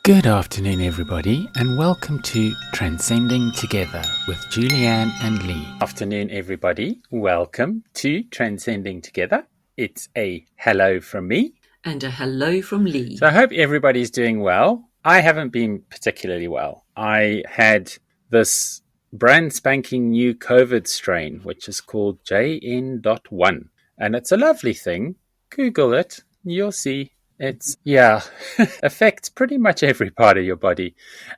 Good afternoon, everybody, and welcome to Transcending Together with Julianne and Lee. Afternoon, everybody. Welcome to Transcending Together. It's a hello from me. And a hello from Lee. So I hope everybody's doing well. I haven't been particularly well. I had this brand spanking new COVID strain, which is called JN.1. And it's a lovely thing. Google it. You'll see. Affects pretty much every part of your body.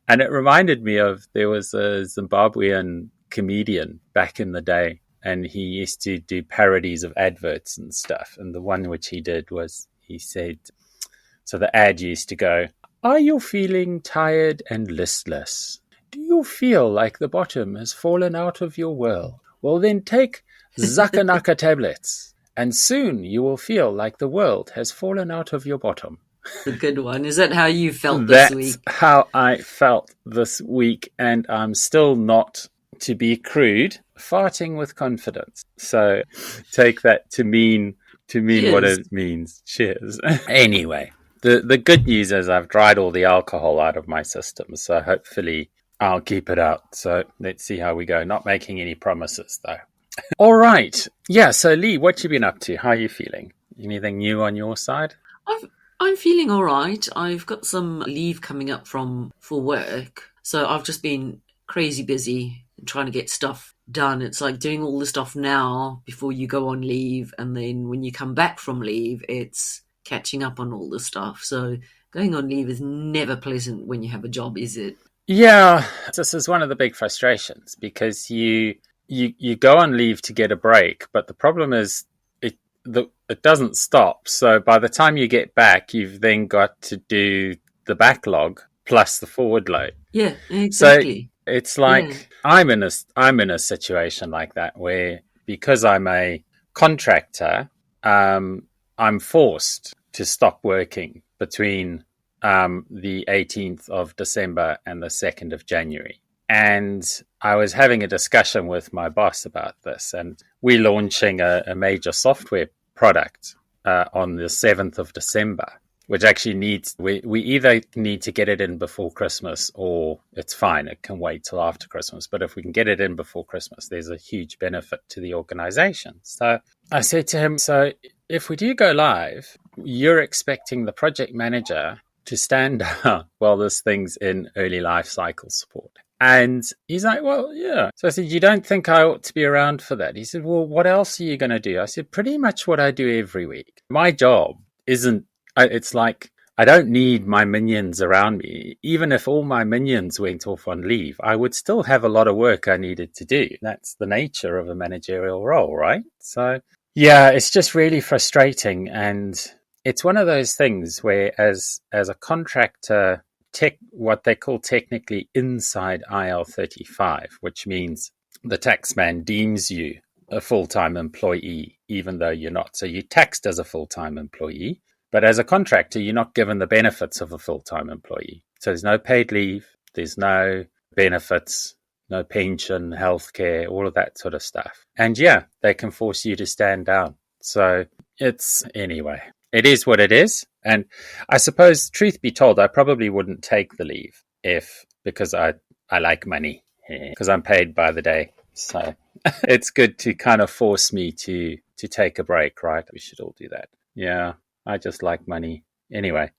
And it reminded me of, there was a Zimbabwean comedian back in the day, and he used to do parodies of adverts and stuff. And the one which he did was, he said, so the ad used to go, "Are you feeling tired and listless? Do you feel like the bottom has fallen out of your world? Well, then take Zakanaka tablets. And soon you will feel like the world has fallen out of your bottom." A good one. Is that how you felt this week? That's how I felt this week, and I'm still not, to be crude, farting with confidence. So take that to mean Cheers. What it means. Cheers. Anyway, the good news is I've dried all the alcohol out of my system, so hopefully I'll keep it out. So let's see how we go. Not making any promises, though. All right. Yeah, so Lee, what you been up to? How are you feeling? Anything new on your side? I'm feeling all right. I've got some leave coming up for work. So I've just been crazy busy trying to get stuff done. It's like doing all the stuff now before you go on leave. And then when you come back from leave, it's catching up on all the stuff. So going on leave is never pleasant when you have a job, is it? Yeah, this is one of the big frustrations, because you go on leave to get a break, but the problem is it doesn't stop. So by the time you get back, you've then got to do the backlog plus the forward load. Yeah, exactly. So it's like I'm in a situation like that where, because I'm a contractor, I'm forced to stop working between the 18th of December and the 2nd of January. And I was having a discussion with my boss about this, and we're launching a major software product on the 7th of December, which actually we either need to get it in before Christmas, or it's fine, it can wait till after Christmas. But if we can get it in before Christmas, there's a huge benefit to the organization. So I said to him, so if we do go live, you're expecting the project manager to stand down while this thing's in early life cycle support. And he's like, well, yeah. So I said, you don't think I ought to be around for that? He said, well, what else are you going to do? I said, pretty much what I do every week. My job it's like, I don't need my minions around me. Even if all my minions went off on leave, I would still have a lot of work I needed to do. That's the nature of a managerial role, right? So yeah, it's just really frustrating. And it's one of those things where as a contractor, what they call technically inside IL-35, which means the taxman deems you a full-time employee, even though you're not. So you're taxed as a full-time employee, but as a contractor, you're not given the benefits of a full-time employee. So there's no paid leave, there's no benefits, no pension, healthcare, all of that sort of stuff. And yeah, they can force you to stand down. So anyway, it is what it is. And I suppose, truth be told, I probably wouldn't take the leave because I like money, because I'm paid by the day. So it's good to kind of force me to take a break, right? We should all do that. Yeah, I just like money. Anyway,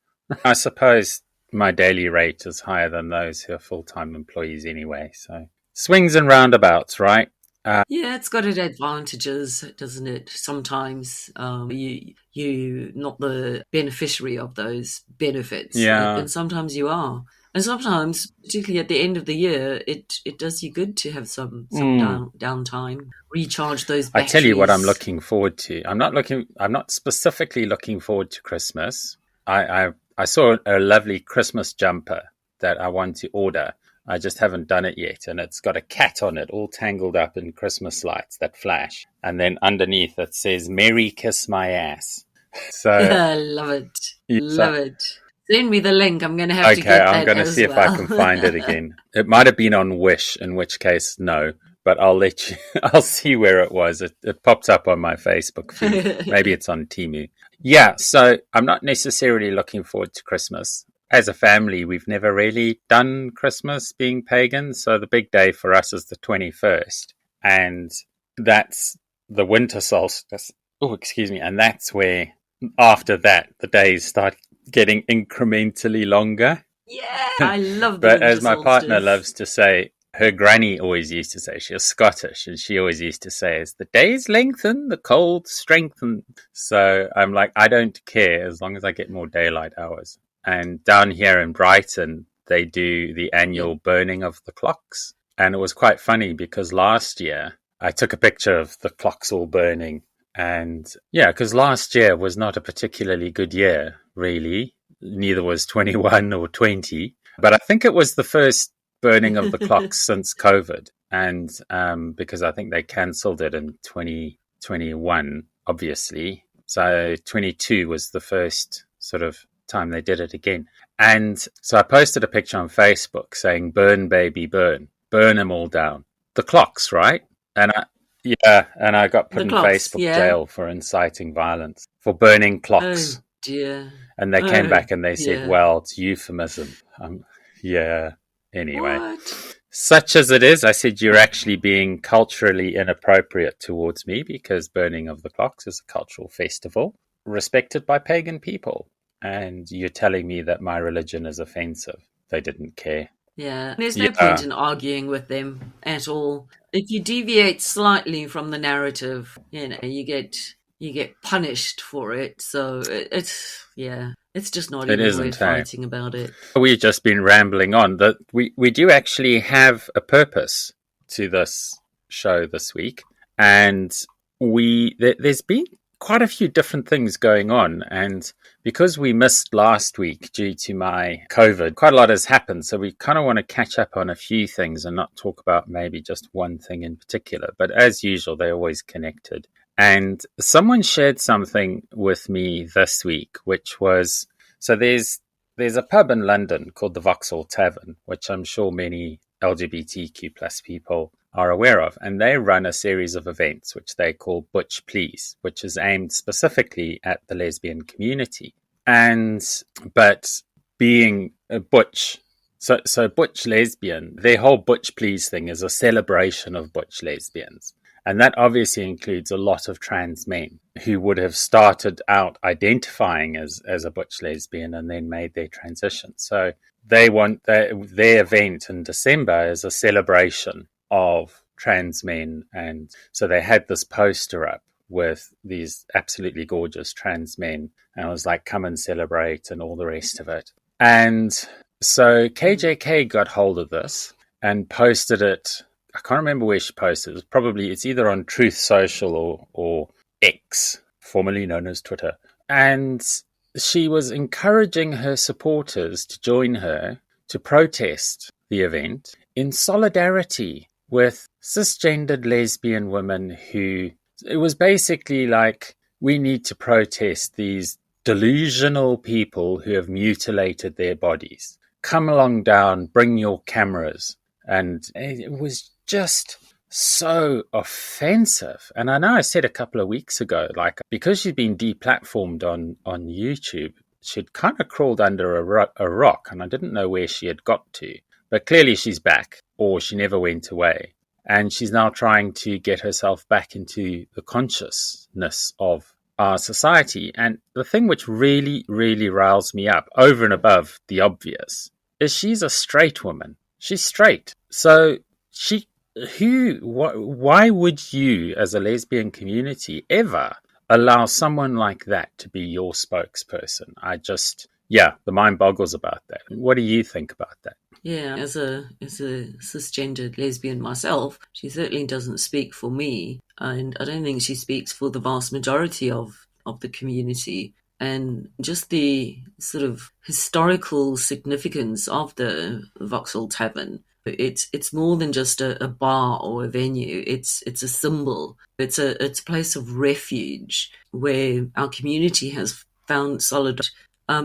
I suppose my daily rate is higher than those who are full-time employees anyway. So swings and roundabouts, right? Yeah, it's got its advantages, doesn't it? Sometimes you're not the beneficiary of those benefits. Yeah. And sometimes you are. And sometimes, particularly at the end of the year, it does you good to have some downtime, recharge those batteries. I tell you what I'm looking forward to. I'm not specifically looking forward to Christmas. I saw a lovely Christmas jumper that I want to order. I just haven't done it yet. And it's got a cat on it, all tangled up in Christmas lights that flash. And then underneath it says, "Merry Kiss My Ass." So I love it. Love it. Send me the link. I'm going to have to get that as well. Okay, I'm going to see if I can find it again. It might have been on Wish, in which case, no. But I'll let you. I'll see where it was. It popped up on my Facebook feed. Maybe it's on Temu. Yeah, so I'm not necessarily looking forward to Christmas. as a family, we've never really done Christmas being pagan. So the big day for us is the 21st. And that's the winter solstice. Oh, excuse me. And that's where, after that, the days start getting incrementally longer. Yeah, I love the But winter as my partner solstice. loves to say, her granny always used to say, she was Scottish, and she always used to say, as the days lengthen, the cold strengthen. So I'm like, I don't care as long as I get more daylight hours. And down here in Brighton, they do the Yeah. annual burning of the clocks. And it was quite funny because last year I took a picture of the clocks all burning. And yeah, because last year was not a particularly good year, really. Neither was 21 or 20. But I think it was the first burning of the clocks since COVID. And because I think they cancelled it in 2021, obviously. So 22 was the first sort of time they did it again. And so I posted a picture on Facebook saying, burn, baby, burn them all down. The clocks, right? And I got put The in clocks, Facebook yeah. jail for inciting violence, for burning Oh clocks. dear. And they came Oh back and they said, dear. well, it's euphemism. Yeah. Anyway, What? such as it is, I said, you're actually being culturally inappropriate towards me because burning of the clocks is a cultural festival respected by pagan people. And you're telling me that my religion is offensive. They didn't care. Yeah. There's no point Yeah, in arguing with them at all. If you deviate slightly from the narrative, you get punished for it. So it's yeah. It's just not it even isn't, worth hey? fighting about it. We've just been rambling on. That we do actually have a purpose to this show this week, and there's been quite a few different things going on, and because we missed last week due to my COVID, quite a lot has happened. So we kind of want to catch up on a few things and not talk about maybe just one thing in particular. But as usual, they're always connected. And someone shared something with me this week, which was so there's a pub in London called the Vauxhall Tavern, which I'm sure many LGBTQ plus people are aware of, and they run a series of events which they call Butch Please, which is aimed specifically at the lesbian community. And but being a butch, so butch lesbian, their whole Butch Please thing is a celebration of butch lesbians. And that obviously includes a lot of trans men who would have started out identifying as a butch lesbian and then made their transition. So they want their event in December is a celebration of trans men. And so they had this poster up with these absolutely gorgeous trans men. And I was like, come and celebrate and all the rest of it. And so KJK got hold of this and posted it. I can't remember where she posted. It's either on Truth Social or X, formerly known as Twitter. And she was encouraging her supporters to join her to protest the event in solidarity with cisgendered lesbian women who, it was basically like, we need to protest these delusional people who have mutilated their bodies. Come along down, bring your cameras. And it was just so offensive. And I know I said a couple of weeks ago, like, because she'd been deplatformed on YouTube, she'd kind of crawled under a rock, and I didn't know where she had got to. But clearly she's back, or she never went away. And she's now trying to get herself back into the consciousness of our society. And the thing which really, really riles me up, over and above the obvious, is she's a straight woman. She's straight. So why would you as a lesbian community ever allow someone like that to be your spokesperson? The mind boggles about that. What do you think about that? Yeah, as a cisgendered lesbian myself, she certainly doesn't speak for me, and I don't think she speaks for the vast majority of the community. And just the sort of historical significance of the Vauxhall Tavern. It's more than just a bar or a venue. It's a symbol. It's a place of refuge where our community has found solid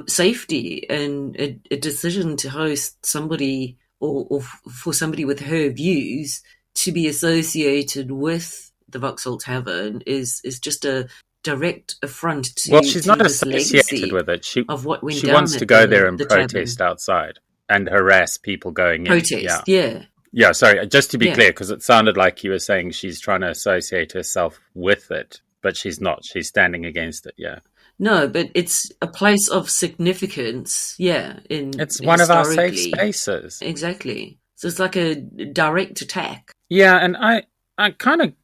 safety, and a decision to host somebody or for somebody with her views to be associated with the Vauxhall Tavern is just a direct affront Well, to she's not this associated legacy with it. of what went She down wants at to go there and the protest Durban outside and harass people going in. Yeah. protest. Yeah, Yeah, sorry, just to be yeah. clear, because it sounded like you were saying she's trying to associate herself with it, but she's not. She's standing against it, yeah. No, but it's a place of significance, yeah, It's one of our safe historically. spaces. Exactly. So it's like a direct attack. Yeah, and I kind of,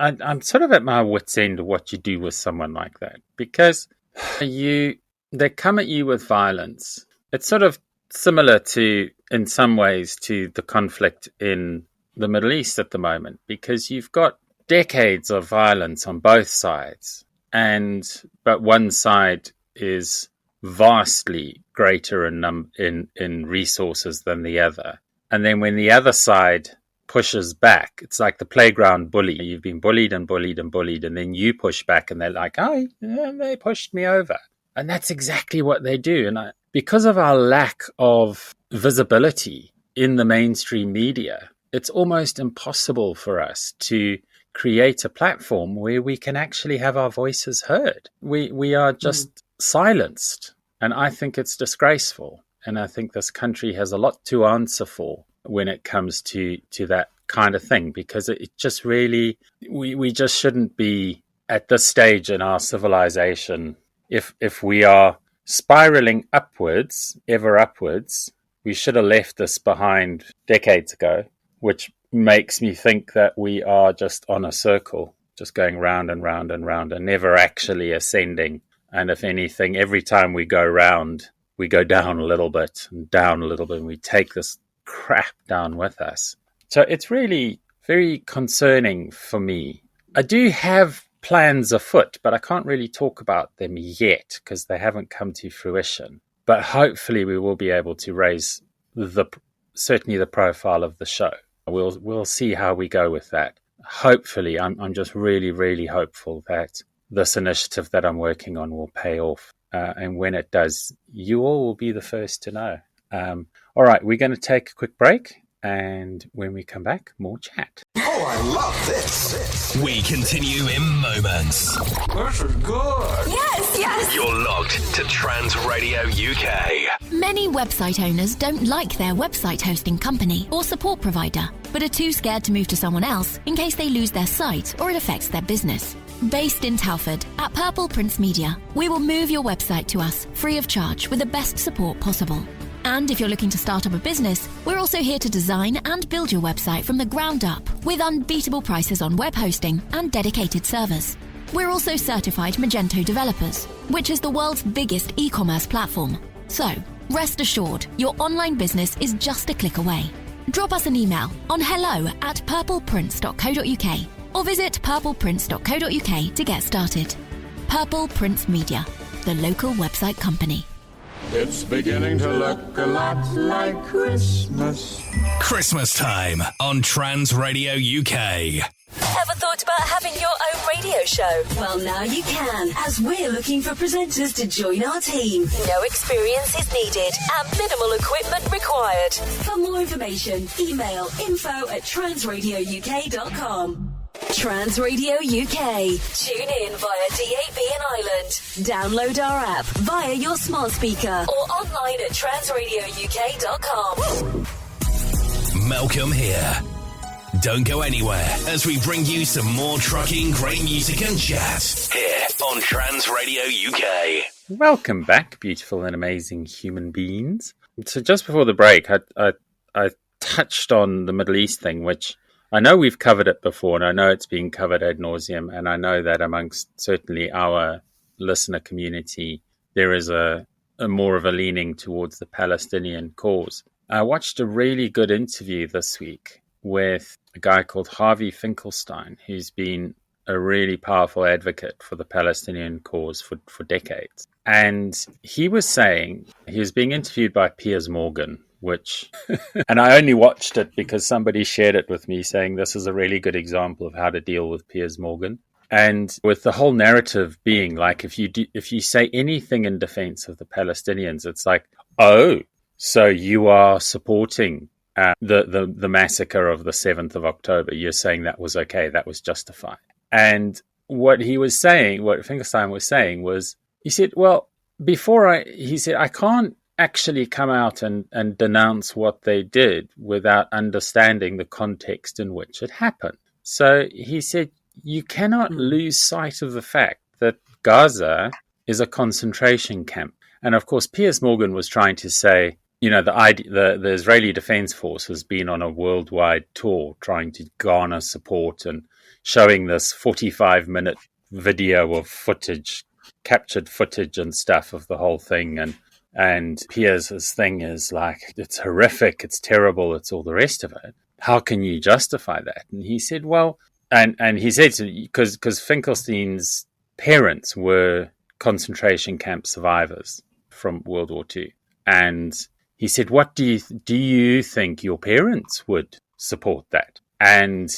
I'm sort of at my wit's end of what you do with someone like that, because they come at you with violence. It's sort of similar to, in some ways, to the conflict in the Middle East at the moment, because you've got decades of violence on both sides, but one side is vastly greater in resources than the other. And then when the other side pushes back, it's like the playground bully. You've been bullied and bullied and bullied, and then you push back, and they're like, "Oh, yeah, they pushed me over." And that's exactly what they do. And because of our lack of visibility in the mainstream media, it's almost impossible for us to create a platform where we can actually have our voices heard. We are just silenced. And I think it's disgraceful. And I think this country has a lot to answer for when it comes to that kind of thing, because it just really, we just shouldn't be at this stage in our civilization. If we are spiraling upwards, ever upwards, we should have left this behind decades ago, which makes me think that we are just on a circle, just going round and round and round and never actually ascending. And if anything, every time we go round, we go down a little bit and down a little bit, and we take this crap down with us. So it's really very concerning for me. I do have plans afoot, but I can't really talk about them yet because they haven't come to fruition. But hopefully we will be able to raise certainly the profile of the show. We'll see how we go with that. Hopefully, I'm just really, really hopeful that this initiative that I'm working on will pay off. And when it does, you all will be the first to know. All right, we're going to take a quick break. And when we come back, more chat. Oh, I love this. We continue in moments. This is good. Yes, yes. You're logged to Trans Radio UK. Many website owners don't like their website hosting company or support provider, but are too scared to move to someone else in case they lose their site or it affects their business. Based in Telford, at Purple Prince Media, we will move your website to us free of charge with the best support possible. And if you're looking to start up a business, we're also here to design and build your website from the ground up with unbeatable prices on web hosting and dedicated servers. We're also certified Magento developers, which is the world's biggest e-commerce platform. So, rest assured, your online business is just a click away. Drop us an email on hello@purpleprince.co.uk or visit purpleprince.co.uk to get started. Purple Prince Media, the local website company. It's beginning to look a lot like Christmas. Christmas time on Trans Radio UK. Ever thought about having your own radio show? Well, now you can, as we're looking for presenters to join our team. No experience is needed and minimal equipment required. For more information, email info@transradiouk.com. Trans Radio UK. Tune in via DAB in Ireland. Download our app via your smart speaker or online at transradiouk.com. Malcolm here. Don't go anywhere as we bring you some more trucking, great music and chat here on Trans Radio UK. Welcome back, beautiful and amazing human beings. So just before the break, I touched on the Middle East thing, which I know we've covered it before, and I know it's being covered ad nauseum, and I know that amongst certainly our listener community, there is a more of a leaning towards the Palestinian cause. I watched a really good interview this week with a guy called Harvey Finkelstein, who's been a really powerful advocate for the Palestinian cause for decades. And he was saying, he was being interviewed by Piers Morgan, which, and I only watched it because somebody shared it with me saying this is a really good example of how to deal with Piers Morgan. And with the whole narrative being like, if you say anything in defense of the Palestinians, it's like, oh, so you are supporting the massacre of the 7th of October. You're saying that was okay, that was justified. And what he was saying, what Finkelstein was saying was, he said, well, he said, I can't actually come out and denounce what they did without understanding the context in which it happened. So he said, you cannot lose sight of the fact that Gaza is a concentration camp. And of course, Piers Morgan was trying to say, the Israeli Defense Force has been on a worldwide tour trying to garner support and showing this 45-minute video of captured footage and stuff of the whole thing. And Piers's thing is like, it's horrific, it's terrible, it's all the rest of it. How can you justify that? And he said, well, and he said, because Finkelstein's parents were concentration camp survivors from World War II. And he said, what do you think your parents would support that? And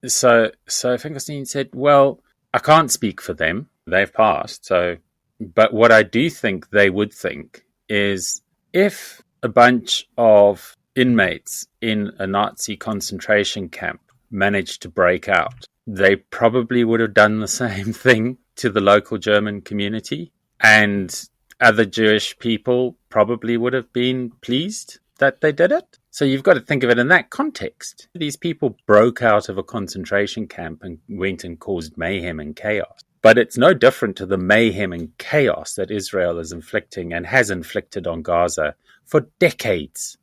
so Finkelstein said, well, I can't speak for them. They've passed. But what I do think they would think is, if a bunch of inmates in a Nazi concentration camp managed to break out, they probably would have done the same thing to the local German community. And other Jewish people probably would have been pleased that they did it. So you've got to think of it in that context. These people broke out of a concentration camp and went and caused mayhem and chaos. But it's no different to the mayhem and chaos that Israel is inflicting and has inflicted on Gaza for decades.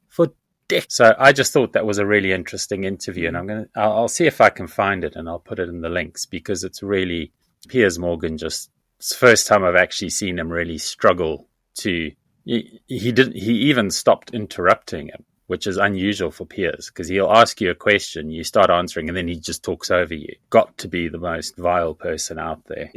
So I just thought that was a really interesting interview, and I'll see if I can find it and I'll put it in the links, because it's really Piers Morgan. It's the first time I've actually seen him really struggle to. He even stopped interrupting him, which is unusual for Piers, because he'll ask you a question, you start answering, and then he just talks over you. Got to be the most vile person out there.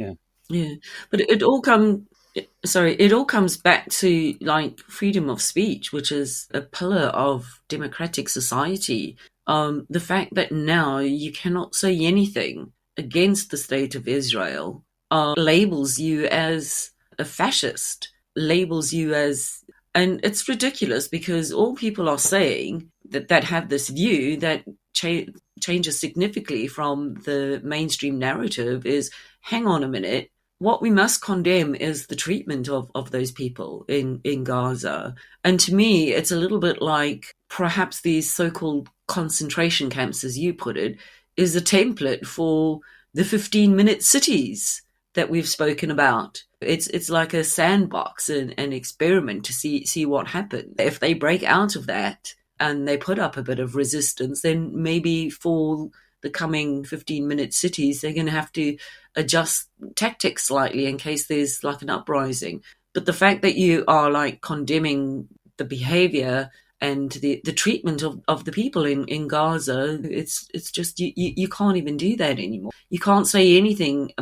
Yeah, but it all comes back to like freedom of speech, which is a pillar of democratic society. The fact that now you cannot say anything against the state of Israel labels you as a fascist, labels you as, and it's ridiculous, because all people are saying that have this view that changes significantly from the mainstream narrative is, hang on a minute, what we must condemn is the treatment of those people in Gaza. And to me, it's a little bit like perhaps these so-called concentration camps, as you put it, is a template for the 15-minute cities that we've spoken about. It's like a sandbox, an experiment to see what happens. If they break out of that and they put up a bit of resistance, then maybe for the coming 15-minute cities, they're going to have to adjust tactics slightly in case there's like an uprising. But the fact that you are like condemning the behavior and the treatment of the people in Gaza, it's just you can't even do that anymore. You can't say anything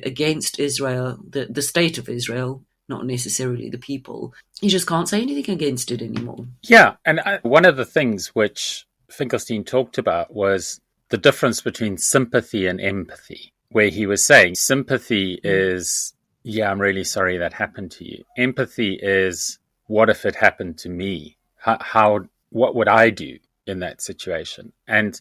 against Israel, the state of Israel, not necessarily the people. You just can't say anything against it anymore. Yeah, and one of the things which Finkelstein talked about was the difference between sympathy and empathy, where he was saying sympathy is, yeah, I'm really sorry that happened to you. Empathy is, what if it happened to me? What would I do in that situation? And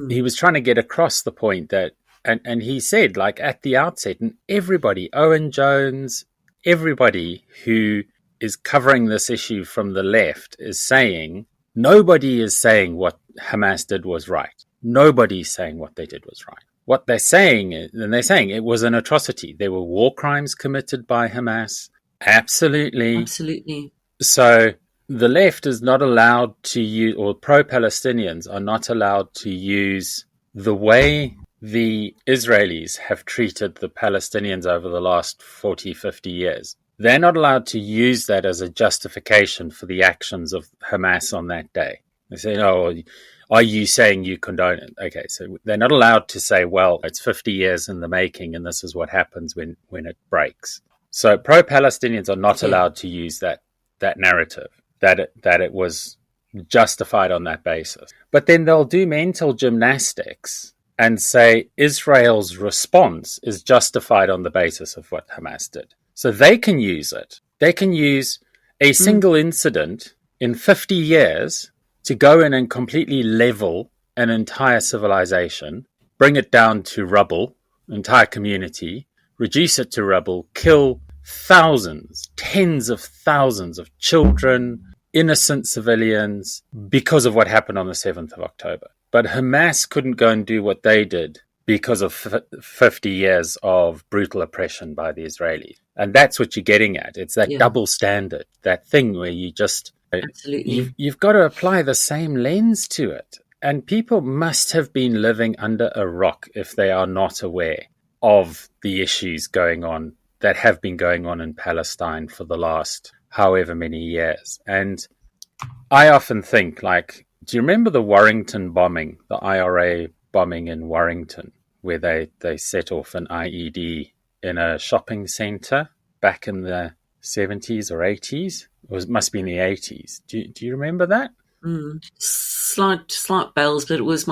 he was trying to get across the point that, and he said, like at the outset, and everybody, Owen Jones, everybody who is covering this issue from the left is saying, nobody is saying what Hamas did was right. Nobody's saying what they did was right. What they're saying is, and they're saying it was an atrocity. There were war crimes committed by Hamas. Absolutely. So the left is not allowed to use, or pro-Palestinians are not allowed to use the way the Israelis have treated the Palestinians over the last 40, 50 years. They're not allowed to use that as a justification for the actions of Hamas on that day. They say, oh, are you saying you condone it? Okay, so they're not allowed to say, well, it's 50 years in the making and this is what happens when it breaks. So pro-Palestinians are not allowed to use that narrative, that it was justified on that basis. But then they'll do mental gymnastics and say Israel's response is justified on the basis of what Hamas did. So they can use it. They can use a single incident in 50 years to go in and completely level an entire civilization, bring it down to rubble, entire community, reduce it to rubble, kill thousands, tens of thousands of children, innocent civilians, because of what happened on the 7th of October. But Hamas couldn't go and do what they did because of 50 years of brutal oppression by the Israelis. And that's what you're getting at. It's that double standard, that thing where you just... Absolutely. You've got to apply the same lens to it. And people must have been living under a rock if they are not aware of the issues going on that have been going on in Palestine for the last however many years. And I often think, like, do you remember the Warrington bombing, the IRA bombing in Warrington, where they set off an IED in a shopping centre back in the 70s or 80s? It must be in the 80s. Do you remember that? Slight bells, but it was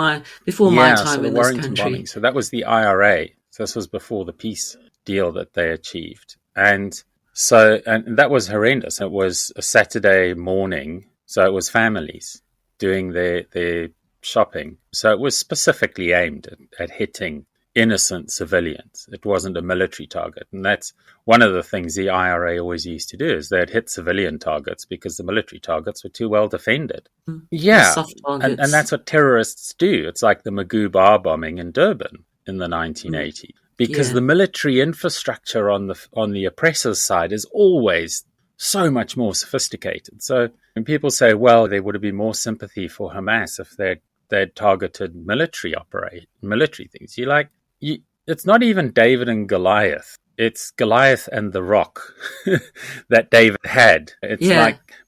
before my time in this country. Bombing. So that was the IRA. So this was before the peace deal that they achieved. And that was horrendous. It was a Saturday morning, so it was families doing their shopping. So it was specifically aimed at hitting innocent civilians. It wasn't a military target. And that's one of the things the IRA always used to do, is they'd hit civilian targets because the military targets were too well defended. Yeah, and that's what terrorists do. It's like the Magoo Bar bombing in Durban in the 1980s. Because the military infrastructure on the oppressor's side is always so much more sophisticated. So when people say, well, there would have been more sympathy for Hamas if they'd targeted military things, you're like, it's not even David and Goliath. It's Goliath and the rock that David had.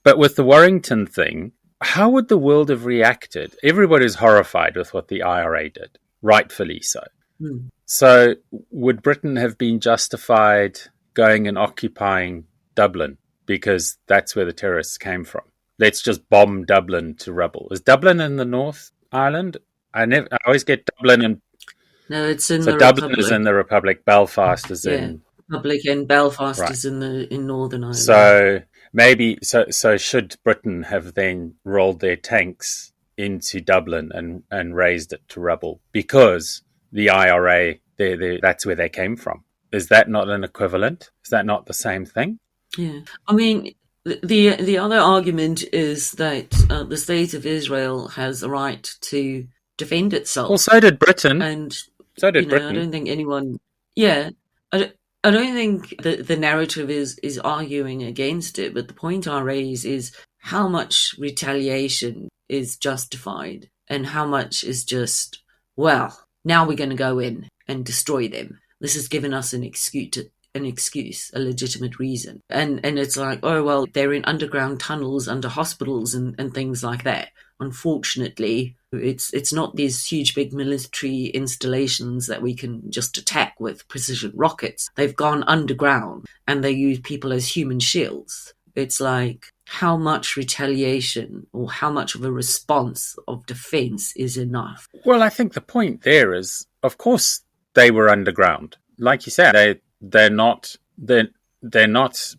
But with the Warrington thing, how would the world have reacted? Everybody's horrified with what the IRA did, rightfully so. So would Britain have been justified going and occupying Dublin because that's where the terrorists came from? Let's just bomb Dublin to rubble. Is Dublin in the North Ireland? I always get Dublin and... No, it's in the Dublin Republic. Is in the Republic. Belfast is in... Republic, and Belfast is in Northern Ireland. So maybe... So should Britain have then rolled their tanks into Dublin and razed it to rubble? Because... the IRA, that's where they came from. Is that not an equivalent? Is that not the same thing? Yeah. I mean, the other argument is that the state of Israel has the right to defend itself. Well, so did Britain. And so did Britain. I don't think anyone... Yeah. I don't think the narrative is arguing against it, but the point I raise is how much retaliation is justified and how much is just, well... now we're going to go in and destroy them. This has given us an excuse, a legitimate reason. And it's like, oh, well, they're in underground tunnels under hospitals and things like that. Unfortunately, it's not these huge, big military installations that we can just attack with precision rockets. They've gone underground and they use people as human shields. It's like, how much retaliation or how much of a response of defense is enough? Well, I think the point there is, of course, they were underground. Like you said, they're not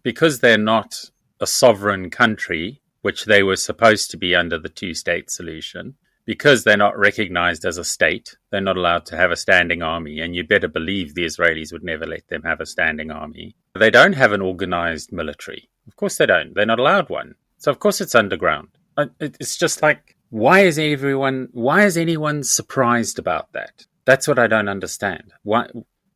because they're not a sovereign country, which they were supposed to be under the two-state solution. Because they're not recognized as a state, they're not allowed to have a standing army, and you better believe the Israelis would never let them have a standing army. They don't have an organized military. Of course they don't. They're not allowed one. So of course it's underground. It's just like, why is anyone surprised about that? That's what I don't understand. Why?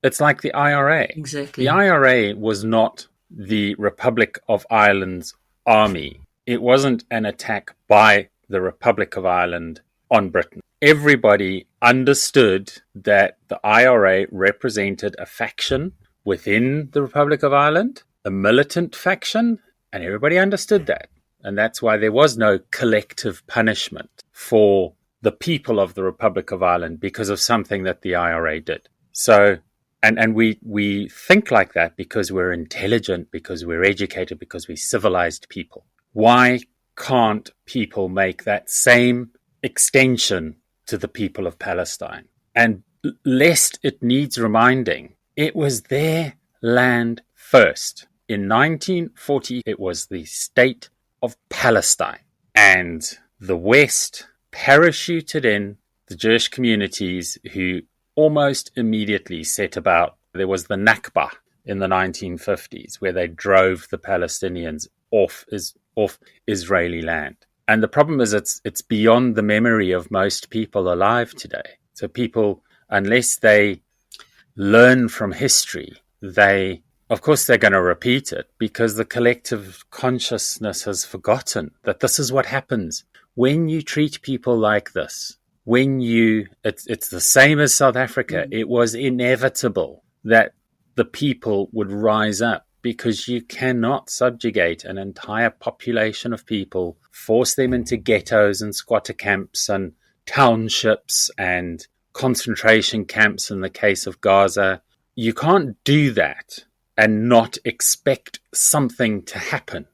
It's like the IRA. Exactly. The IRA was not the Republic of Ireland's army. It wasn't an attack by the Republic of Ireland on Britain. Everybody understood that the IRA represented a faction within the Republic of Ireland, a militant faction, and everybody understood that. And that's why there was no collective punishment for the people of the Republic of Ireland because of something that the IRA did. So, and we think like that because we're intelligent, because we're educated, because we're civilized people. Why can't people make that same extension to the people of Palestine? And lest it needs reminding, it was their land first. In 1940, it was the state of Palestine. And the West parachuted in the Jewish communities who almost immediately set about, there was the Nakba in the 1950s, where they drove the Palestinians off Israeli land. And the problem is it's beyond the memory of most people alive today. So people, unless they learn from history, of course they're going to repeat it, because the collective consciousness has forgotten that this is what happens when you treat people like this. It's the same as South Africa. It was inevitable that the people would rise up, because you cannot subjugate an entire population of people, force them into ghettos and squatter camps and townships and concentration camps in the case of Gaza. You can't do that and not expect something to happen.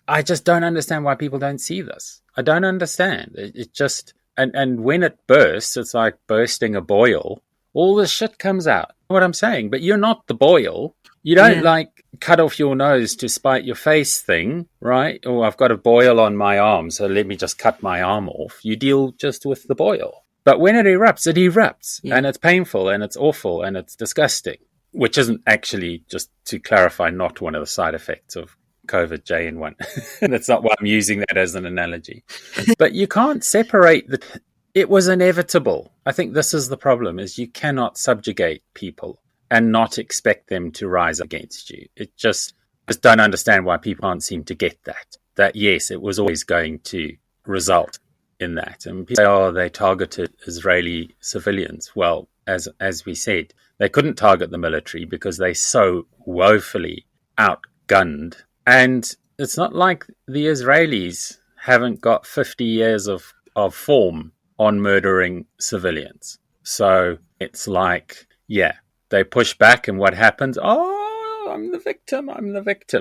I just don't understand why people don't see this. I don't understand. It just, and when it bursts, it's like bursting a boil. All this shit comes out. What I'm saying, but you're not the boil. You don't like cut off your nose to spite your face thing, right? Or I've got a boil on my arm, so let me just cut my arm off. You deal just with the boil. But when it erupts, and it's painful, and it's awful, and it's disgusting, which isn't actually, just to clarify, not one of the side effects of COVID JN1. That's not why I'm using that as an analogy. But you can't separate it was inevitable. I think this is the problem, is you cannot subjugate people and not expect them to rise against you. It just don't understand why people can't seem to get that yes, it was always going to result in that. And people say, oh, they targeted Israeli civilians. Well, as we said, they couldn't target the military because they so woefully outgunned. And it's not like the Israelis haven't got 50 years of form on murdering civilians. So it's like, they push back, and what happens? Oh, I'm the victim.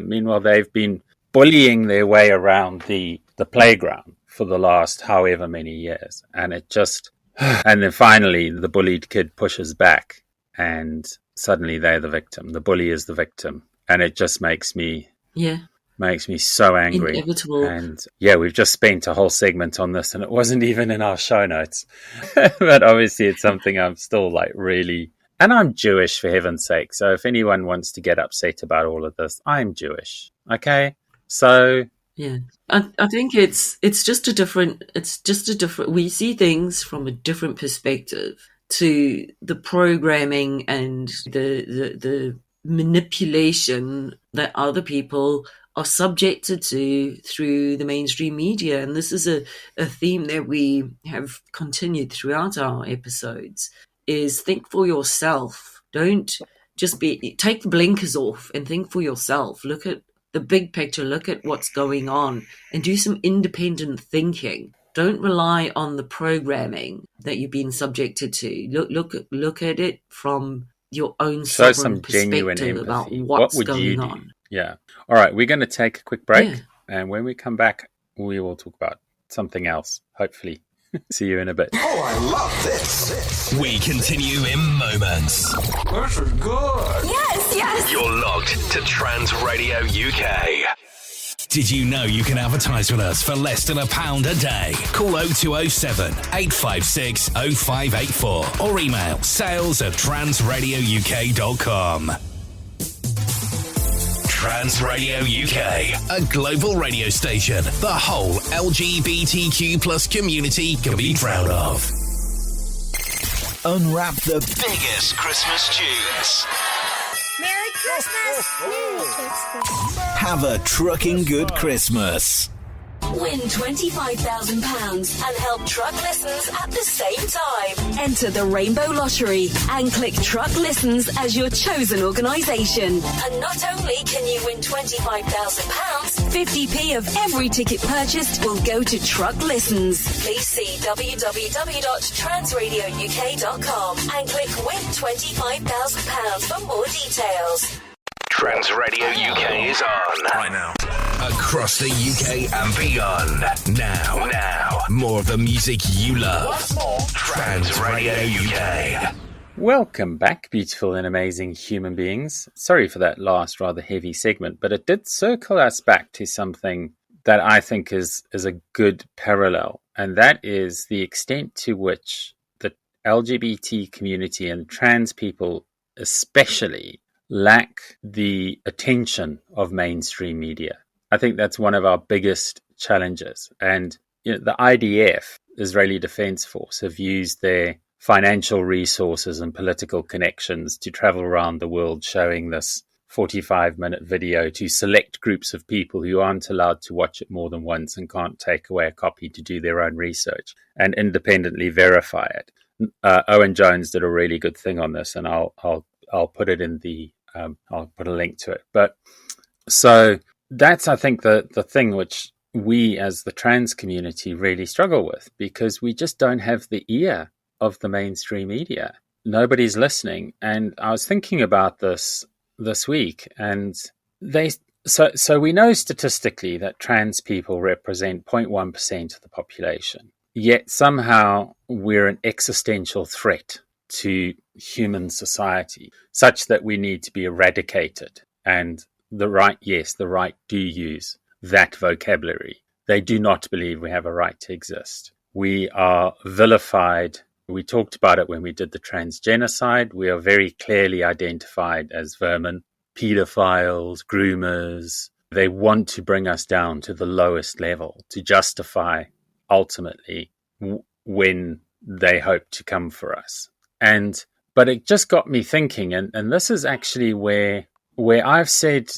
Meanwhile, they've been bullying their way around the playground for the last however many years. And it just, and then finally the bullied kid pushes back, and suddenly they're the victim. The bully is the victim. And it just makes me so angry. Inevitable. And we've just spent a whole segment on this, and it wasn't even in our show notes. But obviously it's something I'm still like really, and I'm Jewish, for heaven's sake. So if anyone wants to get upset about all of this, I'm Jewish. Okay? So I think it's just a different, we see things from a different perspective to the programming and the manipulation that other people are subjected to through the mainstream media. And this is a theme that we have continued throughout our episodes, is think for yourself. Don't just take the blinkers off and think for yourself. Look at the big picture, look at what's going on, and do some independent thinking. Don't rely on the programming that you've been subjected to. Look at it from your own sovereign perspective about what's going on. Yeah. All right, we're going to take a quick break, and when we come back, we will talk about something else, hopefully. See you in a bit. Oh, I love this. We continue in moments. This is good. Yes. You're logged to Trans Radio UK. Did you know you can advertise with us for less than £1 a day? Call 0207 856 0584 or email sales@transradiouk.com. Trans Radio UK, a global radio station the whole LGBTQ plus community can be proud of. Unwrap the biggest Christmas tunes. Merry Christmas! Merry Christmas! Have a trucking good Christmas. Win £25,000 and help truck listens at the same time. Enter the Rainbow Lottery and click Truck Listens as your chosen organisation. And not only can you win £25,000, 50p of every ticket purchased will go to Truck Listens. Please see www.transradiouk.com and click Win £25,000 for more details. Trans Radio UK is on right now. Across the UK and beyond. Now. More of the music you love. Trans Radio UK. Welcome back, beautiful and amazing human beings. Sorry for that last rather heavy segment, but it did circle us back to something that I think is a good parallel, and that is the extent to which LGBT community and trans people especially lack the attention of mainstream media. I think that's one of our biggest challenges. And the IDF, Israeli Defense Force, have used their financial resources and political connections to travel around the world showing this 45-minute video to select groups of people who aren't allowed to watch it more than once and can't take away a copy to do their own research and independently verify it. Owen Jones did a really good thing on this, and I'll put it in the I'll put a link to it. But so that's, I think, the thing which we as the trans community really struggle with, because we just don't have the ear of the mainstream media. Nobody's listening. And I was thinking about this week, and so we know statistically that trans people represent 0.1% of the population. Yet somehow we're an existential threat to human society, such that we need to be eradicated. And the right do use that vocabulary. They do not believe we have a right to exist. We are vilified. We talked about it when we did the trans genocide. We are very clearly identified as vermin, pedophiles, groomers. They want to bring us down to the lowest level to justify, ultimately, when they hope to come for us. But it just got me thinking, and this is actually where I've said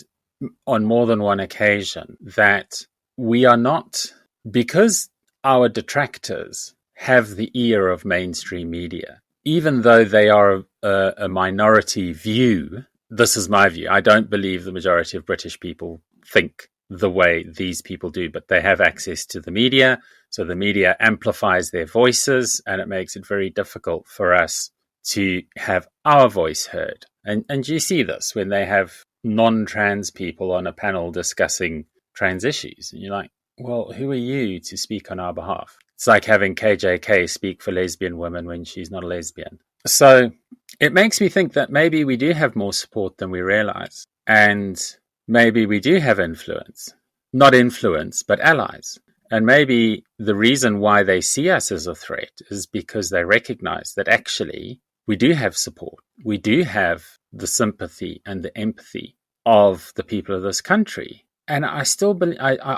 on more than one occasion that we are not, because our detractors have the ear of mainstream media, even though they are a minority view. This is my view. I don't believe the majority of British people think the way these people do, but they have access to the media. So the media amplifies their voices, and it makes it very difficult for us to have our voice heard. And you see this when they have non-trans people on a panel discussing trans issues. And you're like, well, who are you to speak on our behalf? It's like having KJK speak for lesbian women when she's not a lesbian. So it makes me think that maybe we do have more support than we realize. And maybe we do have influence. Not influence, but allies. And maybe the reason why they see us as a threat is because they recognize that actually we do have support. We do have the sympathy and the empathy of the people of this country. And I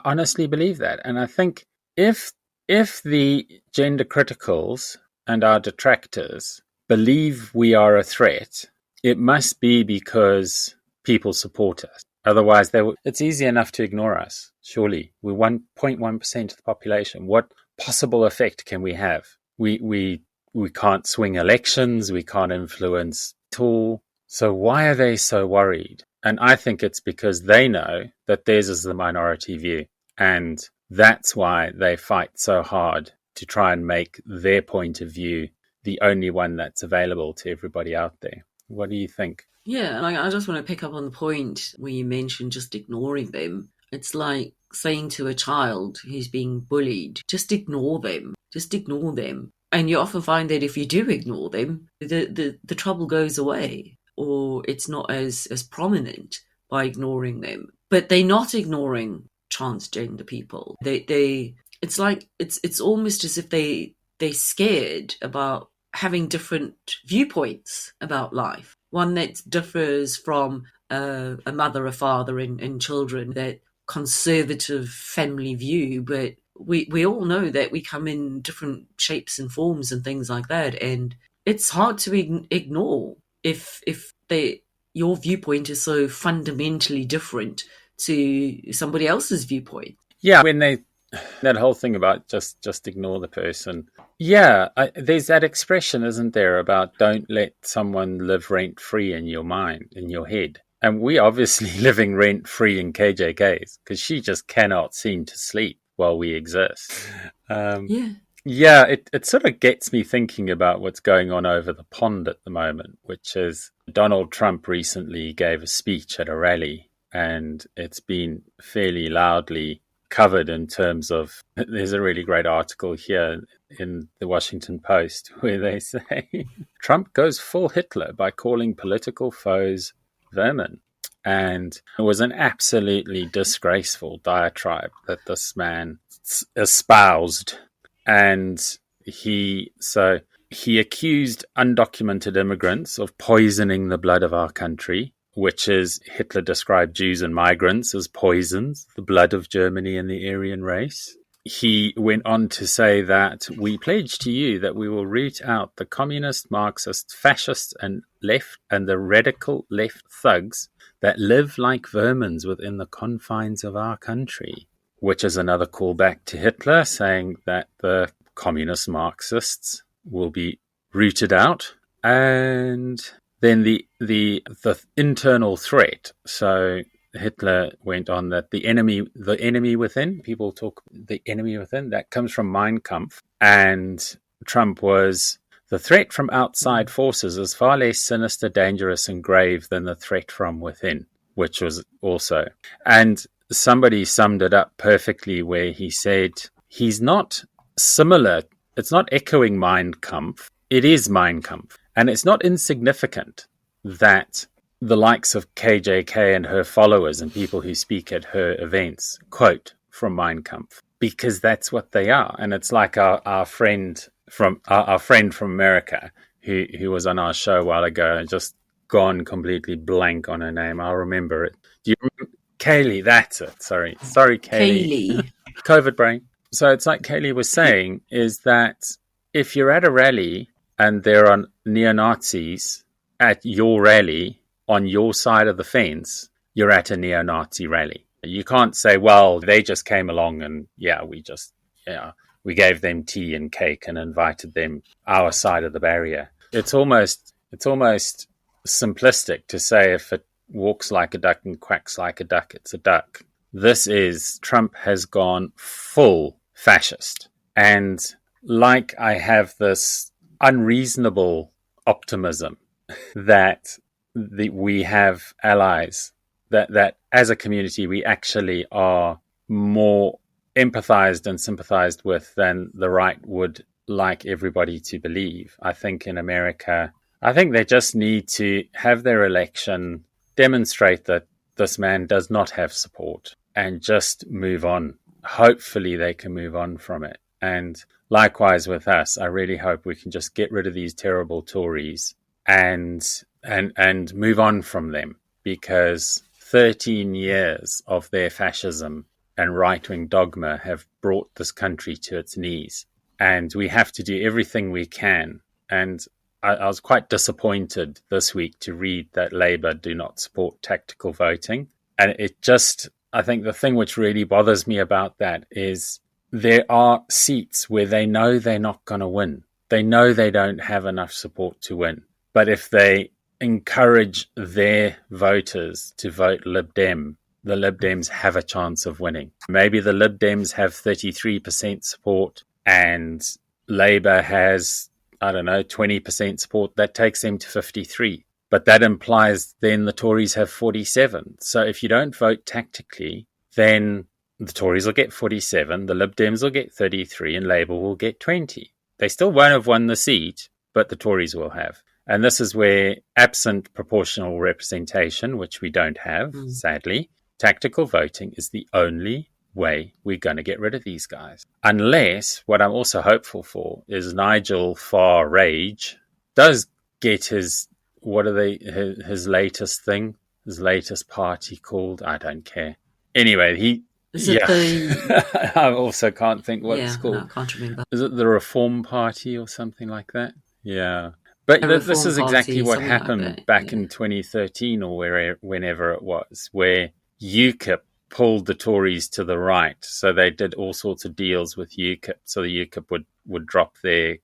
honestly believe that. And I think if the gender criticals and our detractors believe we are a threat, it must be because people support us. Otherwise, it's easy enough to ignore us. Surely, we're 1.1% of the population. What possible effect can we have? We can't swing elections. We can't influence at all. So why are they so worried? And I think it's because they know that theirs is the minority view. And that's why they fight so hard to try and make their point of view the only one that's available to everybody out there. What do you think? Yeah, I just want to pick up on the point where you mentioned just ignoring them. It's like saying to a child who's being bullied, just ignore them. Just ignore them. And you often find that if you do ignore them, the trouble goes away, or it's not as prominent by ignoring them. But they're not ignoring transgender people. It's like it's almost as if they're scared about having different viewpoints about life. One that differs from a mother, a father, and children, that conservative family view. But we all know that we come in different shapes and forms and things like that. And it's hard to ignore if your viewpoint is so fundamentally different to somebody else's viewpoint. Yeah, when that whole thing about just ignore the person. Yeah, there's that expression, isn't there, about don't let someone live rent-free in your mind, in your head. And we obviously living rent-free in KJK's because she just cannot seem to sleep while we exist. Yeah, it sort of gets me thinking about what's going on over the pond at the moment, which is Donald Trump recently gave a speech at a rally, and it's been fairly loudly covered in terms of, there's a really great article here in the Washington Post where they say Trump goes full Hitler by calling political foes vermin. And it was an absolutely disgraceful diatribe that this man espoused. And he he accused undocumented immigrants of poisoning the blood of our country, which is Hitler described Jews and migrants as poisons, the blood of Germany and the Aryan race. He went on to say that we pledge to you that we will root out the communist, Marxist, fascist and the radical left thugs that live like vermins within the confines of our country, which is another callback to Hitler saying that the communist Marxists will be rooted out. And then the internal threat. So Hitler went on that the enemy within, people talk the enemy within, that comes from Mein Kampf. And Trump was, the threat from outside forces is far less sinister, dangerous, and grave than the threat from within, which was also. And somebody summed it up perfectly where he said, he's not similar, it's not echoing Mein Kampf, it is Mein Kampf. And it's not insignificant that the likes of KJK and her followers and people who speak at her events quote from Mein Kampf, because that's what they are. And it's like our friend from America who was on our show a while ago and just gone completely blank on her name. I'll remember it. Do you remember? Kaylee, that's it. Sorry, Kaylee. COVID brain. So it's like Kaylee was saying, is that if you're at a rally and there are neo-Nazis at your rally on your side of the fence, you're at a neo-Nazi rally. You can't say, well, they just came along and we gave them tea and cake and invited them our side of the barrier. It's almost simplistic to say if it walks like a duck and quacks like a duck, it's a duck. Trump has gone full fascist. And like I have this unreasonable optimism that we have allies, that as a community we actually are more empathized and sympathized with than the right would like everybody to believe. I think in America, they just need to have their election, demonstrate that this man does not have support, and just move on. Hopefully they can move on from it. And likewise with us, I really hope we can just get rid of these terrible Tories and move on from them, because 13 years of their fascism and right-wing dogma have brought this country to its knees. And we have to do everything we can. And I was quite disappointed this week to read that Labour do not support tactical voting. And I think the thing which really bothers me about that is there are seats where they know they're not going to win. They know they don't have enough support to win. But if they encourage their voters to vote Lib Dem, the Lib Dems have a chance of winning. Maybe the Lib Dems have 33% support and Labour has, 20% support. That takes them to 53. But that implies then the Tories have 47. So if you don't vote tactically, then the Tories will get 47, the Lib Dems will get 33, and Labour will get 20. They still won't have won the seat, but the Tories will have. And this is where, absent proportional representation, which we don't have, sadly, tactical voting is the only way we're going to get rid of these guys. Unless, what I'm also hopeful for, is Nigel Farage does get his latest thing, his latest party called, I don't care. Anyway, I also can't think what it's called. No, I can't remember. Is it the Reform Party or something like that? Yeah. But this is exactly what happened back in 2013 or whenever it was, where UKIP pulled the Tories to the right. So they did all sorts of deals with UKIP, so the UKIP would drop their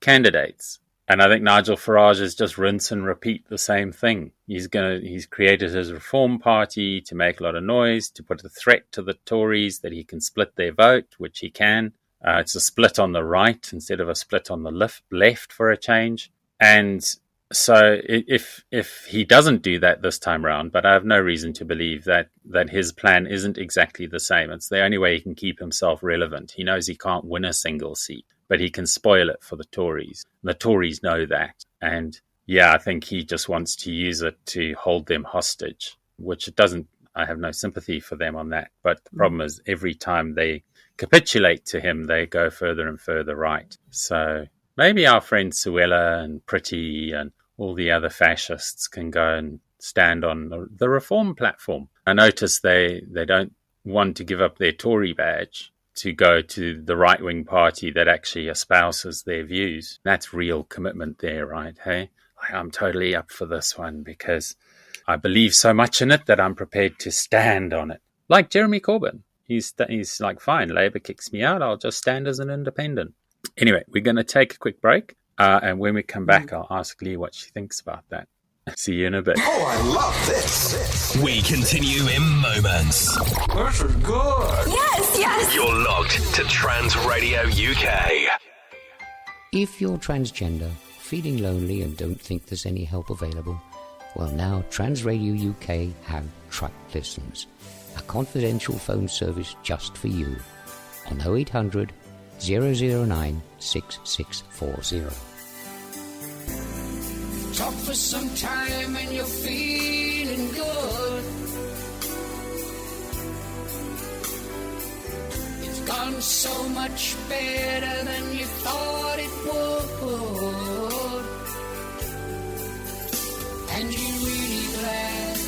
candidates. And I think Nigel Farage is just rinse and repeat the same thing. He's created his Reform Party to make a lot of noise, to put a threat to the Tories that he can split their vote, which he can. It's a split on the right instead of a split on the left for a change. And so if he doesn't do that this time round, but I have no reason to believe that his plan isn't exactly the same. It's the only way he can keep himself relevant. He knows he can't win a single seat, but he can spoil it for the Tories. The Tories know that. And yeah, I think he just wants to use it to hold them hostage, which it doesn't. I have no sympathy for them on that. But the problem is every time they capitulate to him, they go further and further right. So maybe our friends Suella and Pretty and all the other fascists can go and stand on the reform platform. I notice they don't want to give up their Tory badge to go to the right-wing party that actually espouses their views. That's real commitment there, right? Hey, I'm totally up for this one because I believe so much in it that I'm prepared to stand on it. Like Jeremy Corbyn. He's like, fine, Labour kicks me out, I'll just stand as an independent. Anyway, we're going to take a quick break. And when we come back, I'll ask Lee what she thinks about that. See you in a bit. Oh, I love this. We continue in moments. This is good. Yes. You're locked to Trans Radio UK. If you're transgender, feeling lonely and don't think there's any help available, well, now Trans Radio UK have Truck Listens, a confidential phone service just for you on 0800 009 6640. Talk for some time and you're feeling good. It's gone so much better than you thought it would. And you're really glad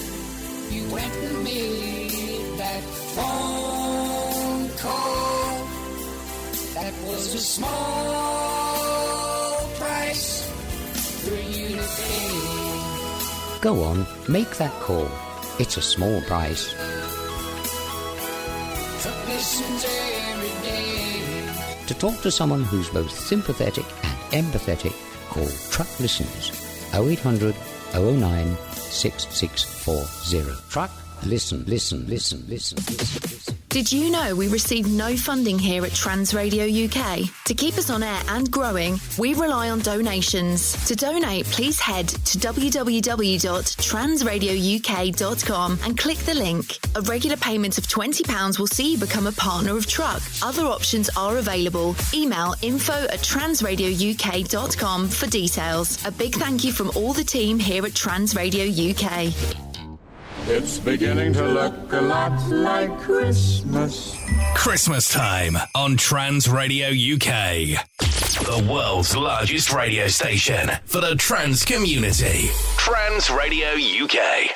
you went and made that phone call. That was a small price for you to pay. Go on, make that call. It's a small price. Truck listens every day. To talk to someone who's both sympathetic and empathetic, call Truck Listens 0800 009 6640. Truck Listen. Did you know we receive no funding here at Trans Radio UK? To keep us on air and growing, we rely on donations. To donate, please head to www.transradiouk.com and click the link. A regular payment of £20 will see you become a partner of Truck. Other options are available. Email info@transradiouk.com for details. A big thank you from all the team here at Trans Radio UK. It's beginning to look a lot like Christmas. Christmas time on Trans Radio UK. The world's largest radio station for the trans community. Trans Radio UK.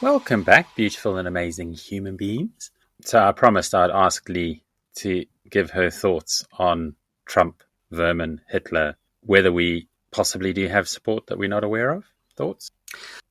Welcome back, beautiful and amazing human beings. So I promised I'd ask Lee to give her thoughts on Trump, Vermin, Hitler, whether we possibly do have support that we're not aware of. Thoughts?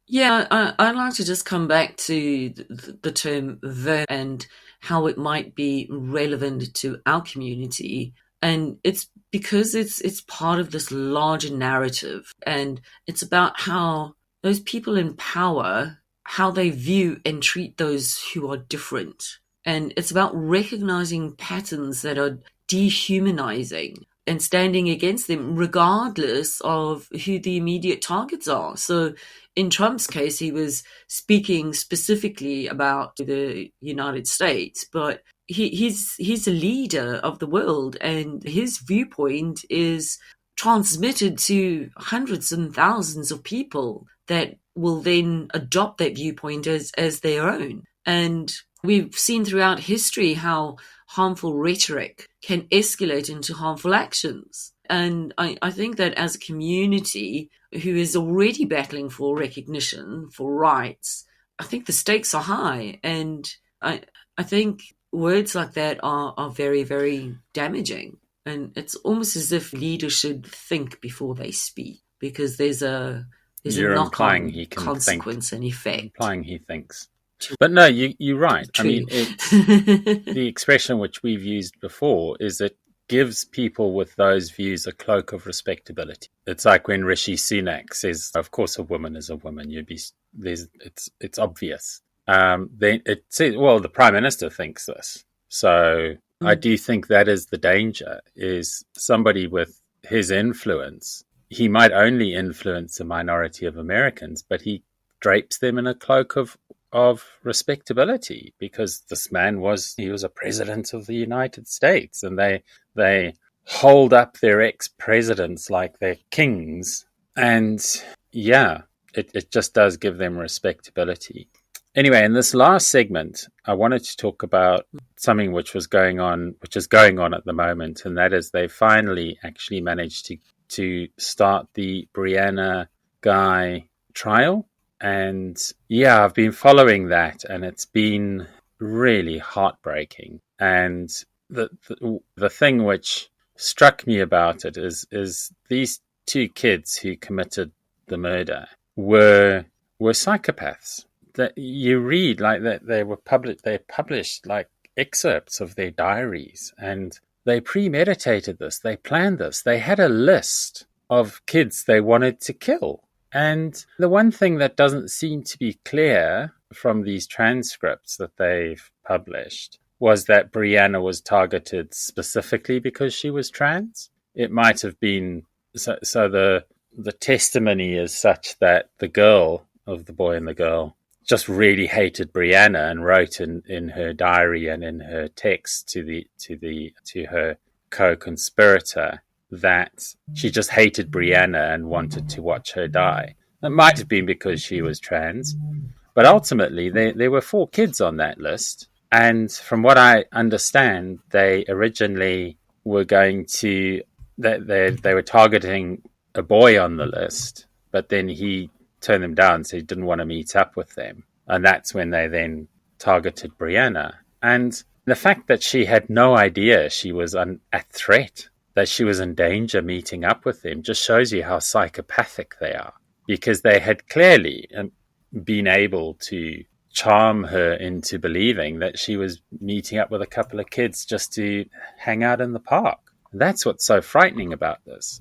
Yeah, I'd like to just come back to the term vermin and how it might be relevant to our community. And it's because it's part of this larger narrative. And it's about how those people in power, how they view and treat those who are different. And it's about recognizing patterns that are dehumanizing and standing against them regardless of who the immediate targets are. So in Trump's case, he was speaking specifically about the United States, but he's a leader of the world, and his viewpoint is transmitted to hundreds and thousands of people that will then adopt that viewpoint as their own. And we've seen throughout history how harmful rhetoric can escalate into harmful actions. And I think that as a community who is already battling for recognition, for rights, I think the stakes are high. And I think words like that are very, very damaging. And it's almost as if leaders should think before they speak, because there's a knock-on consequence and effect. Implying he thinks. But no, you're right. True. I mean, the expression which we've used before is it gives people with those views a cloak of respectability. It's like when Rishi Sunak says, "Of course, a woman is a woman." It's obvious. Then it says, "Well, the Prime Minister thinks this." So I do think that is the danger: is somebody with his influence. He might only influence a minority of Americans, but he drapes them in a cloak of respectability, because this man was a president of the United States, and they hold up their ex-presidents like they're kings. And yeah, it just does give them respectability. Anyway, in this last segment, I wanted to talk about something which is going on at the moment, and that is they finally actually managed to start the Brianna Guy trial. And yeah, I've been following that, and it's been really heartbreaking. And the thing which struck me about it is these two kids who committed the murder were psychopaths. That you read like that they published like excerpts of their diaries, and they premeditated this, they planned this, they had a list of kids they wanted to kill. And the one thing that doesn't seem to be clear from these transcripts that they've published was that Brianna was targeted specifically because she was trans. It might have been so the testimony is such that the girl, of the boy and the girl, just really hated Brianna and wrote in her diary and in her text to her co-conspirator that she just hated Brianna and wanted to watch her die. It might have been because she was trans, but ultimately there were 4 kids on that list. And from what I understand, they originally were going to, they were targeting a boy on the list, but then he turned them down, so he didn't want to meet up with them. And that's when they then targeted Brianna. And the fact that she had no idea she was at threat, that she was in danger meeting up with them, just shows you how psychopathic they are, because they had clearly been able to charm her into believing that she was meeting up with a couple of kids just to hang out in the park. That's what's so frightening about this.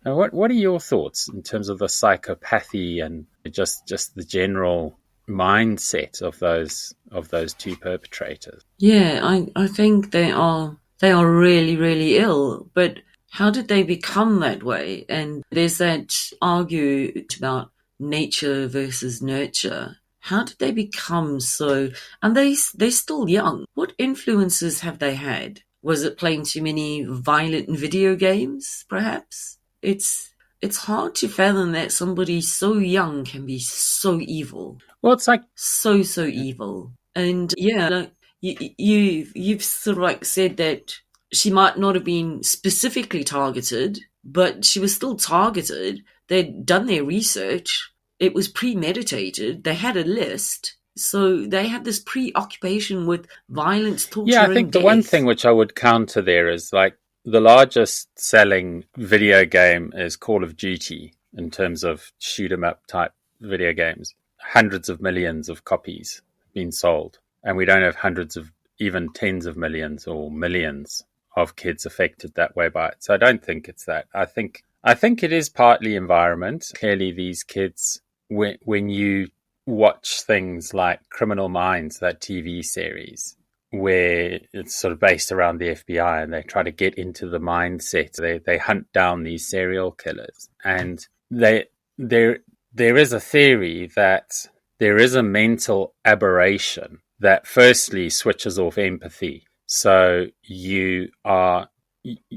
What are your thoughts in terms of the psychopathy and just the general mindset of those 2 perpetrators? Yeah, I think they are really, really ill. But how did they become that way? And there's that argument about nature versus nurture. How did they become so? And they're still young. What influences have they had? Was it playing too many violent video games, perhaps? It's hard to fathom that somebody so young can be so evil. Well, it's like so evil. And yeah, like, you've sort of like said that she might not have been specifically targeted, but she was still targeted. They'd done their research. It was premeditated. They had a list. So they had this preoccupation with violence, torture, yeah, I think and the death. one thing which I would counter there is like the largest selling video game is Call of Duty in terms of shoot 'em up type video games. Hundreds of millions of copies being sold. And we don't have hundreds of, even tens of millions or millions of kids affected that way by it. So I don't think it's that. I think it is partly environment. Clearly these kids, when you watch things like Criminal Minds, that TV series, where it's sort of based around the FBI and they try to get into the mindset. They hunt down these serial killers. And there is a theory that there is a mental aberration that firstly switches off empathy. So you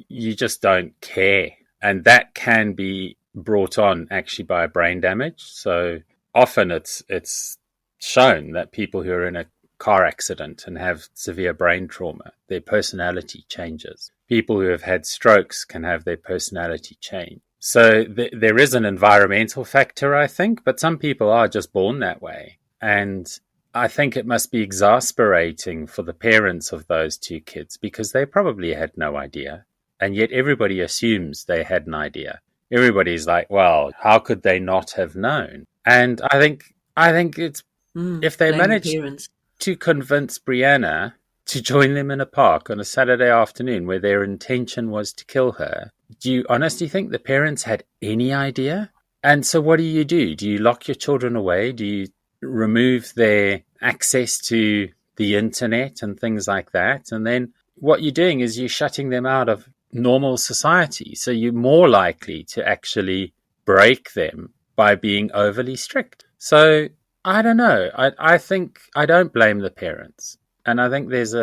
just don't care. And that can be brought on actually by brain damage. So often it's shown that people who are in a car accident and have severe brain trauma, their personality changes. People who have had strokes can have their personality change. So there is an environmental factor, I think, but some people are just born that way. And I think it must be exasperating for the parents of those 2 kids because they probably had no idea. And yet everybody assumes they had an idea. Everybody's like, well, how could they not have known? And I think it's if they managed to convince Brianna to join them in a park on a Saturday afternoon where their intention was to kill her, do you honestly think the parents had any idea? And so what do? Do you lock your children away? Do you remove their access to the internet and things like that? And then what you're doing is you're shutting them out of normal society. So you're more likely to actually break them by being overly strict. So I don't know. I think I don't blame the parents. And I think there's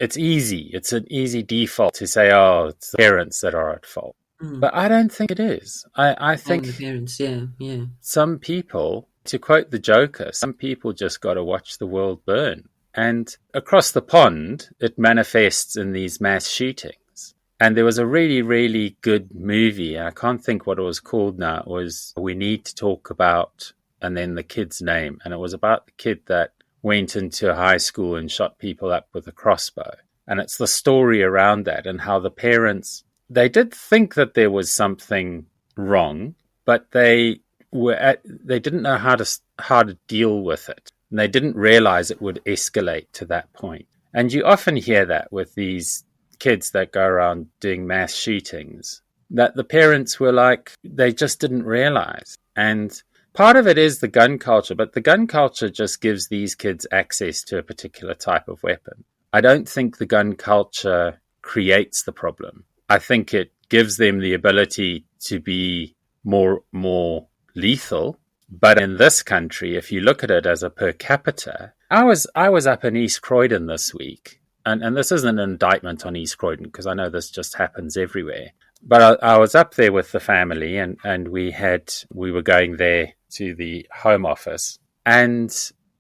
it's easy. It's an easy default to say, oh, it's the parents that are at fault. But I don't think it is. I think the parents, yeah. Some people, to quote the Joker, some people just got to watch the world burn. And across the pond, it manifests in these mass shootings. And there was a really, really good movie. I can't think what it was called now. It was We Need to Talk About, and then the kid's name. And it was about the kid that went into a high school and shot people up with a crossbow. And it's the story around that and how the parents, they did think that there was something wrong, but they didn't know how to deal with it. And they didn't realize it would escalate to that point. And you often hear that with these kids that go around doing mass shootings, that the parents were like, they just didn't realize. And part of it is the gun culture, but the gun culture just gives these kids access to a particular type of weapon. I don't think the gun culture creates the problem. I think it gives them the ability to be more lethal. But in this country, if you look at it as a per capita, I was up in East Croydon this week. And this isn't an indictment on East Croydon, because I know this just happens everywhere. But I was up there with the family, and we were going there to the Home Office. And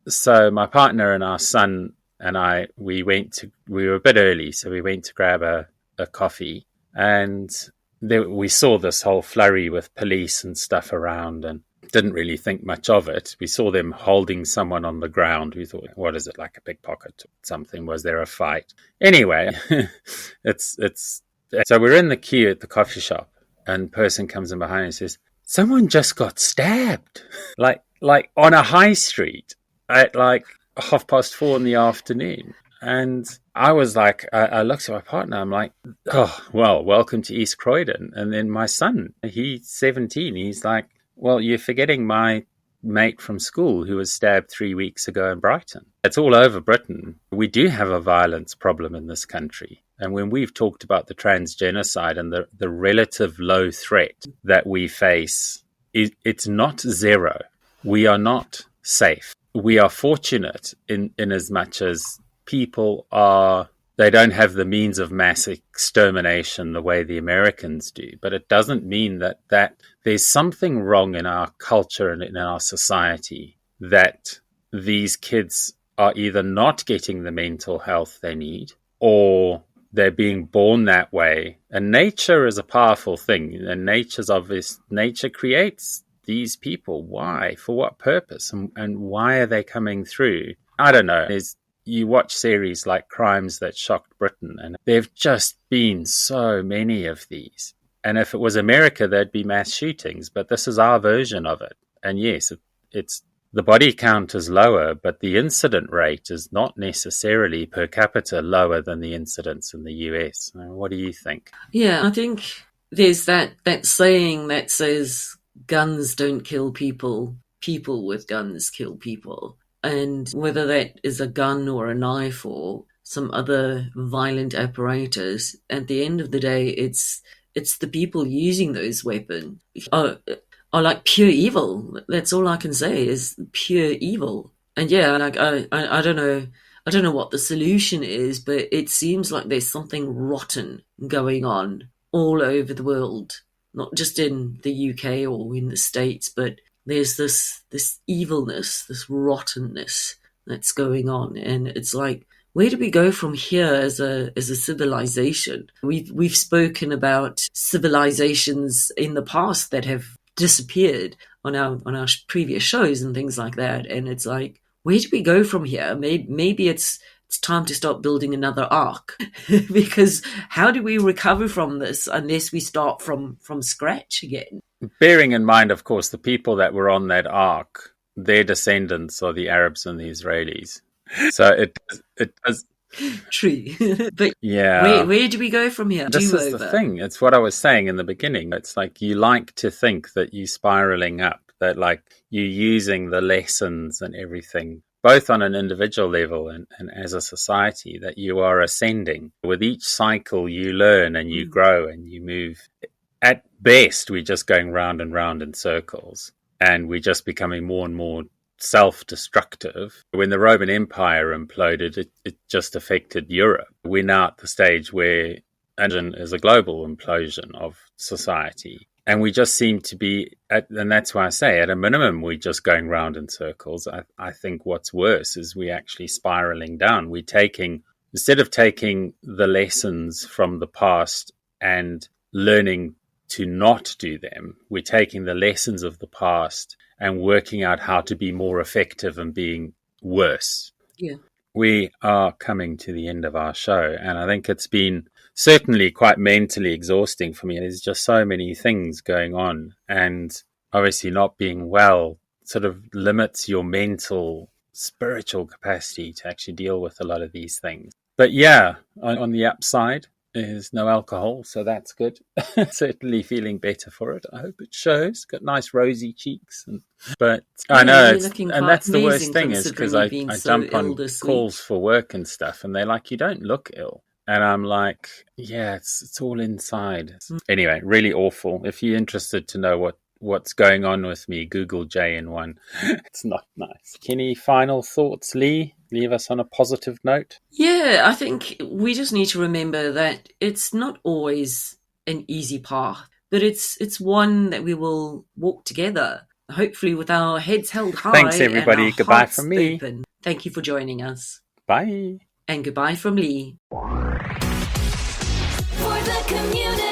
so my partner and our son and I, we were a bit early, so we went to grab a coffee. And we saw this whole flurry with police and stuff around, and didn't really think much of it. We saw them holding someone on the ground. We thought, what is it, like a pickpocket or something? Was there a fight? Anyway, so we're in the queue at the coffee shop, and a person comes in behind and says, someone just got stabbed, like on a high street at like 4:30 in the afternoon. And I was like, I looked at my partner, I'm like, oh, well, welcome to East Croydon. And then my son, he's 17, he's like, well, you're forgetting my mate from school who was stabbed 3 weeks ago in Brighton. It's all over Britain. We do have a violence problem in this country. And when we've talked about the transgenocide and the relative low threat that we face, it's not zero. We are not safe. We are fortunate in as much as people they don't have the means of mass extermination the way the Americans do. But it doesn't mean that there's something wrong in our culture and in our society, that these kids are either not getting the mental health they need, or they're being born that way. And nature is a powerful thing. And nature creates these people. Why? For what purpose? And why are they coming through? I don't know. You watch series like Crimes That Shocked Britain, and there have just been so many of these. And if it was America, there'd be mass shootings, but this is our version of it. And yes, it's the body count is lower, but the incident rate is not necessarily per capita lower than the incidents in the US. What do you think? Yeah, I think there's that saying that says guns don't kill people, people with guns kill people. And whether that is a gun or a knife or some other violent apparatus, at the end of the day, it's the people using those weapons are like pure evil. That's all I can say is pure evil. And yeah, like I don't know what the solution is, but it seems like there's something rotten going on all over the world, not just in the UK or in the States, but there's this evilness, this rottenness that's going on. And it's like, where do we go from here as a civilization? We've spoken about civilizations in the past that have disappeared on our previous shows and things like that. And it's like, where do we go from here? Maybe it's time to start building another ark, because how do we recover from this unless we start from scratch again? Bearing in mind, of course, the people that were on that ark, their descendants are the Arabs and the Israelis. So it does. True. But yeah, where do we go from here? This is the thing. It's what I was saying in the beginning. It's like you like to think that you're spiraling up, that like you're using the lessons and everything, both on an individual level and as a society, that you are ascending. With each cycle, you learn and you grow and you move. At best, we're just going round and round in circles, and we're just becoming more and more self-destructive. When the Roman Empire imploded, it just affected Europe. We're now at the stage where it is a global implosion of society. And we just seem to be, and that's why I say, at a minimum, we're just going round in circles. I think what's worse is we're actually spiraling down. Instead of taking the lessons from the past and learning to not do them. We're taking the lessons of the past and working out how to be more effective and being worse. Yeah. We are coming to the end of our show, and I think it's been certainly quite mentally exhausting for me. There's just so many things going on, and obviously not being well sort of limits your mental, spiritual capacity to actually deal with a lot of these things. But yeah, on the upside, there's no alcohol, so that's good. Certainly feeling better for it. I hope it shows. Got nice rosy cheeks. But Yeah, I know, you're and that's the worst amazing thing is because considering I you've been so jump ill on this calls week. for work and stuff, and they're like, you don't look ill. And I'm like, yeah, it's all inside. Anyway, really awful. If you're interested to know what's going on with me, Google JN1. It's not nice. Any final thoughts, Lee? Leave us on a positive note. Yeah, I think we just need to remember that it's not always an easy path, but it's one that we will walk together, hopefully with our heads held high. Thanks, everybody. And our Goodbye hearts from me. open. Thank you for joining us. Bye. And goodbye from Lee. For the community.